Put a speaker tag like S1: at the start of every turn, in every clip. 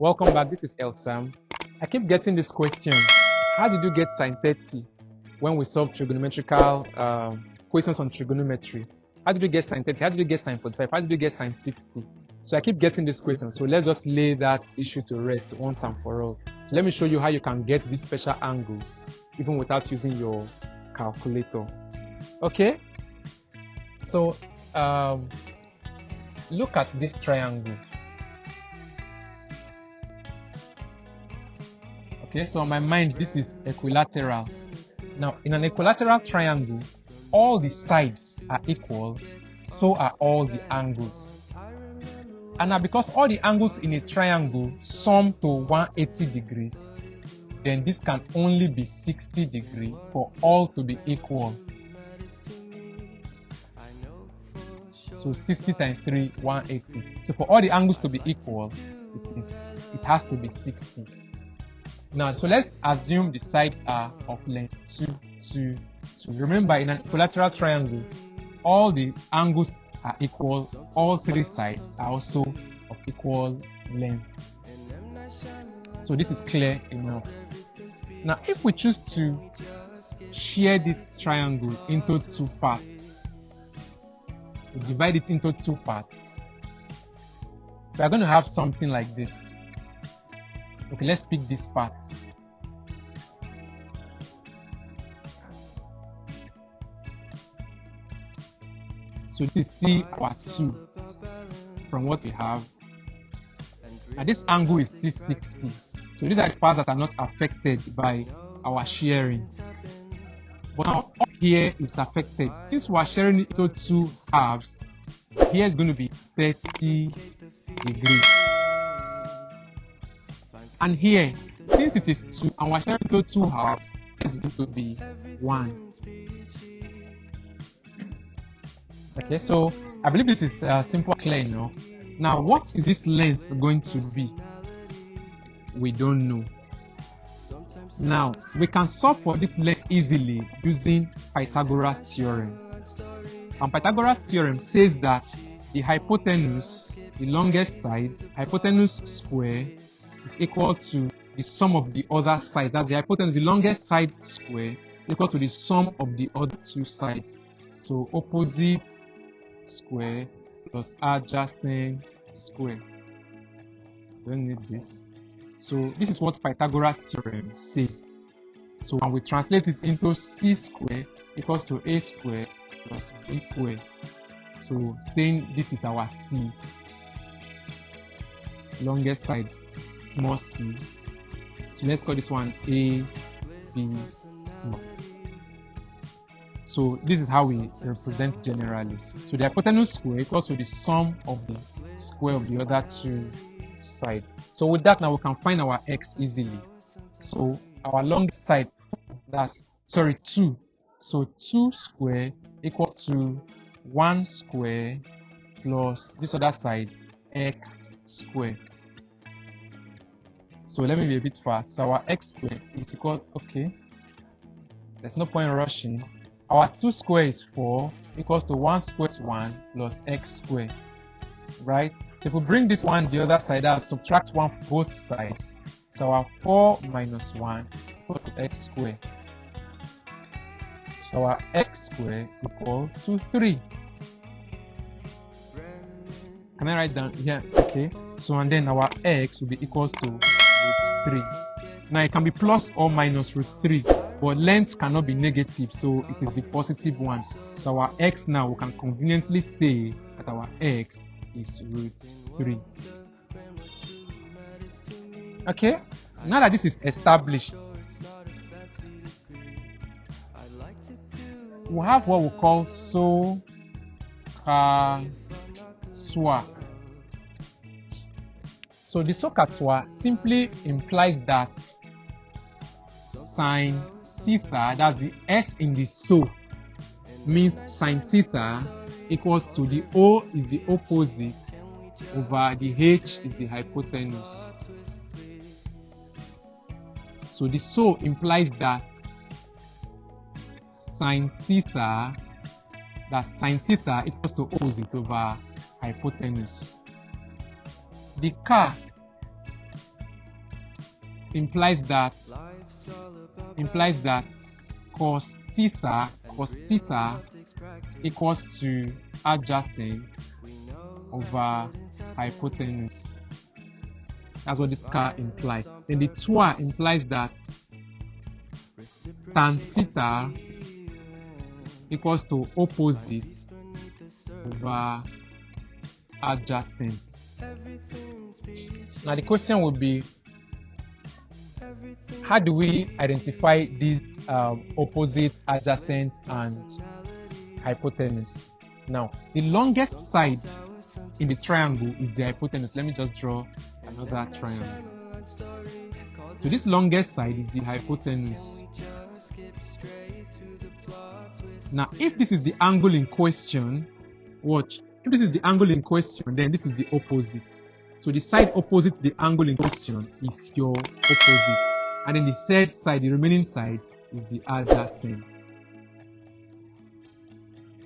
S1: Welcome back, this is Elsam. I keep getting this question: how did you get sine 30 when we solve trigonometrical questions on trigonometry? How did you get sine 30? How did you get sine 45? How did you get sine 60? So I keep getting this question, so let's just lay that issue to rest once and for all. So let me show you how you can get these special angles even without using your calculator. Okay, so look at this triangle. Okay, so on my mind, this is equilateral. Now, in an equilateral triangle, all the sides are equal, so are all the angles. And now, because all the angles in a triangle sum to 180 degrees, then this can only be 60 degrees for all to be equal. So 60 times 3, 180. So for all the angles to be equal, it has to be 60. Now, so let's assume the sides are of length 2, 2, 2. Remember, in an equilateral triangle, all the angles are equal. All three sides are also of equal length. So this is clear enough. Now, if we choose to share this triangle into two parts, we divide it into two parts, we are going to have something like this. Okay, let's pick this part. So this is still our 2 from what we have. And this angle is still 60. So these are the parts that are not affected by our sharing. But now up here is affected. Since we are sharing it into two halves, here is going to be 30 degrees. And here, since it is 2 and we're sharing into two halves, it's going to be 1. Okay, so I believe this is simple, clear enough. Now, what is this length going to be? We don't know. Now, we can solve for this length easily using Pythagoras theorem. And Pythagoras theorem says that the hypotenuse, the longest side, hypotenuse square, is equal to the sum of the other sides. That's the hypotenuse, the longest side square, equal to the sum of the other two sides. So opposite square plus adjacent square. We don't need this. So this is what Pythagoras theorem says. So when we translate it into c square equals to a square plus b square. So saying this is our c, longest side, small c. So let's call this one a, b, c. So this is how we represent generally. So the hypotenuse square equals to the sum of the square of the other two sides. So with that, now we can find our x easily. So our longest side, that's 2. So 2 square equal to 1 square plus this other side, x square. So let me be a bit fast. So our x square is equal, okay, there's no point rushing. Our 2 square is 4 equals to 1 square is 1 plus x square, right? So if we bring this one the other side out, subtract 1 from both sides. So our 4 minus 1 equals to x square. So our x square equal to 3. Can I write down here? Okay. So and then our x will be equals to root 3. Now it can be plus or minus root 3, but length cannot be negative, so it is the positive one. So our x now, we can conveniently say that our x is root 3. Okay, now that this is established, we have what we call SOHCAHTOA. So the SOHCAHTOA simply implies that sine theta, that's the s in the SO, means sine theta equals to the O is the opposite over the H is the hypotenuse. So the SO implies that sine theta, that's sine theta equals to opposite over hypotenuse. The CA implies that cos theta equals to adjacent over hypotenuse. That's what this car implies. Then the TOA implies that tan theta equals to opposite over adjacent. Now the question would be, how do we identify these opposite, adjacent, and hypotenuse? Now, the longest side in the triangle is the hypotenuse. Let me just draw another triangle. So this longest side is the hypotenuse. Now, if this is the angle in question, watch. If this is the angle in question, then this is the opposite. So the side opposite the angle in question is your opposite. And then the third side, the remaining side, is the adjacent.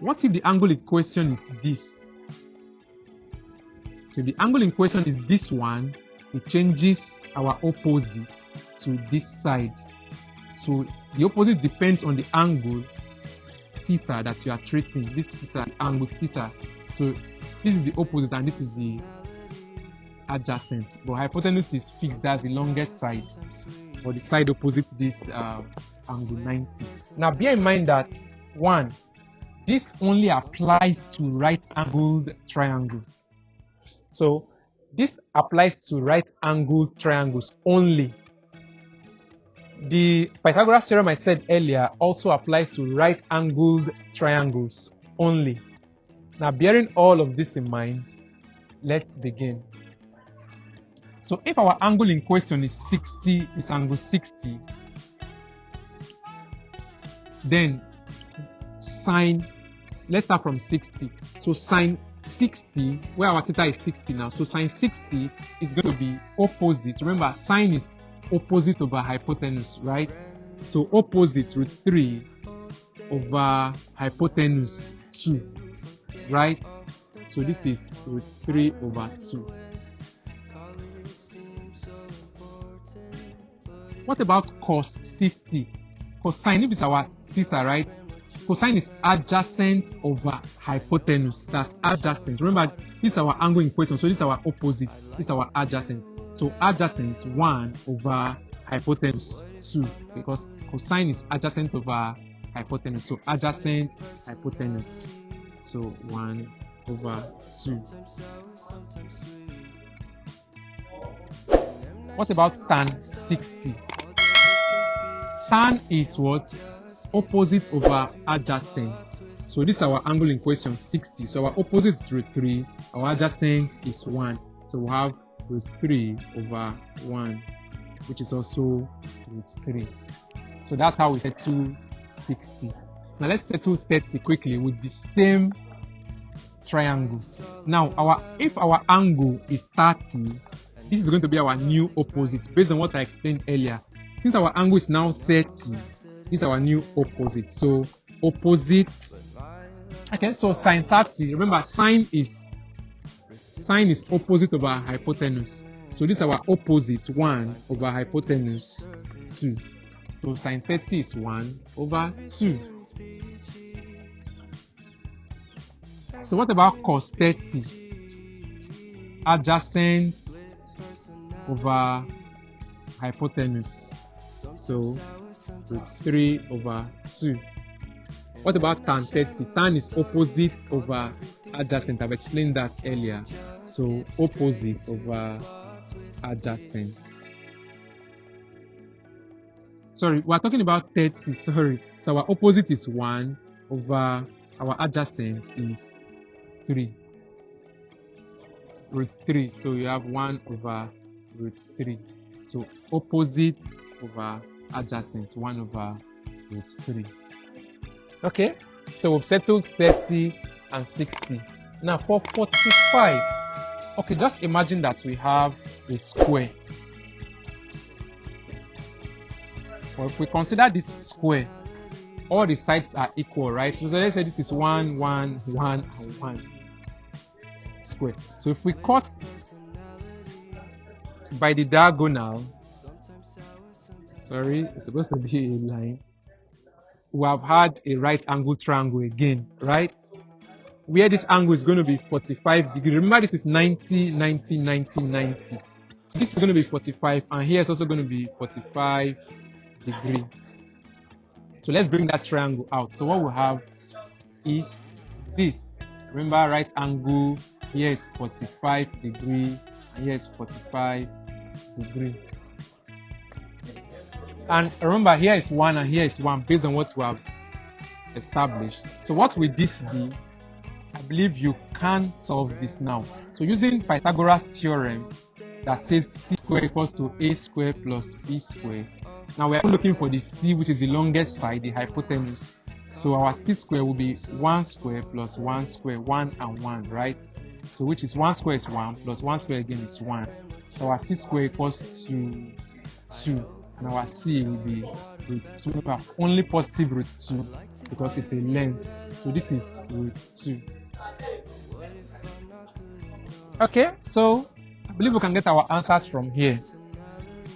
S1: What if the angle in question is this? So the angle in question is this one. It changes our opposite to this side. So the opposite depends on the angle theta that you are treating. This theta, angle theta. So this is the opposite and this is the adjacent. But hypotenuse is fixed. That's the longest side. Or the side opposite this angle 90. Now bear in mind that this only applies to right-angled triangle. So this applies to right-angled triangles only. The Pythagoras theorem I said earlier also applies to right-angled triangles only. Now bearing all of this in mind, let's begin. So if our angle in question is 60, is angle 60, then let's start from 60. So sine 60, where our theta is 60 now, so sine 60 is going to be opposite. Remember, sine is opposite over hypotenuse, right? So opposite root 3 over hypotenuse 2, right? So this is root 3 over 2. What about cos 60? Cosine, if it's our theta, right? Cosine is adjacent over hypotenuse. That's adjacent. Remember, this is our angle in question. So this is our opposite. This is our adjacent. So adjacent 1 over hypotenuse 2. Because cosine is adjacent over hypotenuse. So adjacent hypotenuse. So 1 over 2. What about tan 60? Tan is what? Opposite over adjacent. So this is our angle in question 60. So our opposite is root 3. Our adjacent is 1. So we have root 3 over 1, which is also root 3. So that's how we settle 60. Now let's settle 30 quickly with the same triangle. Now if our angle is 30, this is going to be our new opposite based on what I explained earlier. Since our angle is now 30, this is our new opposite. So opposite. Okay, so sine 30. Remember, sine is opposite over hypotenuse. So this is our opposite, 1 over hypotenuse 2. So sine 30 is 1 over 2. So what about cos 30? Adjacent over hypotenuse. So it's 3 over 2. What about tan 30? Tan is opposite over adjacent. I've explained that earlier. So opposite over adjacent. Sorry, we're talking about 30. Sorry. So our opposite is 1 over our adjacent is 3. Root 3. So you have 1 over root 3. So opposite over adjacent, 1 over root 3. Okay, so we've settled 30 and 60. Now for 45, okay, just imagine that we have a square. Well, if we consider this square, all the sides are equal, right? So let's say this is 1, 1, 1, and 1 square. So if we cut by the diagonal, sorry, it's supposed to be a line. We have had a right angle triangle again, right? Where this angle is going to be 45 degrees. Remember, this is 90, 90, 90, 90. So this is going to be 45, and here is also going to be 45 degree. So let's bring that triangle out. So what we have is this. Remember, right angle, here is 45 degree, and here is 45 degree. And remember, here is 1 and here is 1 based on what we have established. So what will this be? I believe you can solve this now. So using Pythagoras theorem that says c squared equals to a squared plus b squared. Now we are looking for the c, which is the longest side, the hypotenuse. So our c squared will be 1 squared plus 1 squared, 1 and 1, right? So which is 1 squared is 1 plus 1 squared again is 1. So our c squared equals to 2. And our c will be root 2. We have only positive root 2 because it's a length. So this is root 2. Okay, so I believe we can get our answers from here.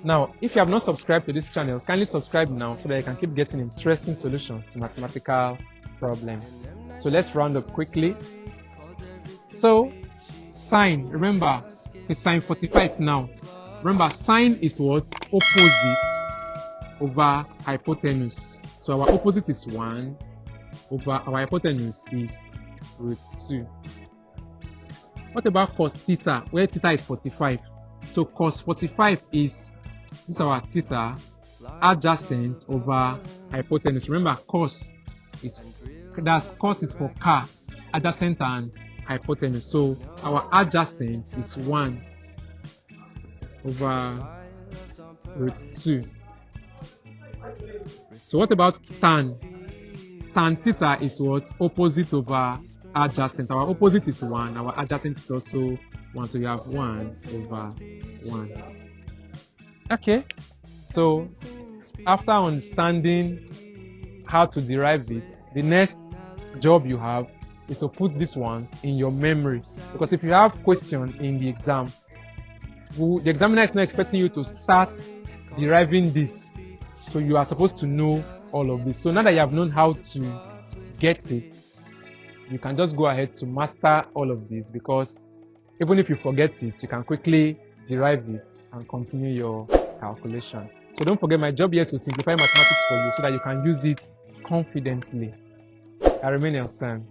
S1: Now, if you have not subscribed to this channel, kindly subscribe now so that you can keep getting interesting solutions to mathematical problems. So let's round up quickly. So, sine, remember, it's sine 45 now. Remember, sine is what? Opposite over hypotenuse. So our opposite is 1 over our hypotenuse is root 2. What about cos theta, where theta is 45? So cos 45 is, this is our theta, adjacent over hypotenuse. Remember, cos is for car, adjacent and hypotenuse. So our adjacent is 1 over root 2. So what about tan? Tan theta is what? Opposite over adjacent. Our opposite is 1, our adjacent is also 1, so you have 1 over 1. Okay, so after understanding how to derive it, the next job you have is to put these ones in your memory, because if you have question in the exam, the examiner is not expecting you to start deriving this, so you are supposed to know all of this. So now that you have known how to get it, you can just go ahead to master all of this, because even if you forget it, you can quickly derive it and continue your calculation. So don't forget, my job here is to simplify mathematics for you so that you can use it confidently. I remain Elsan.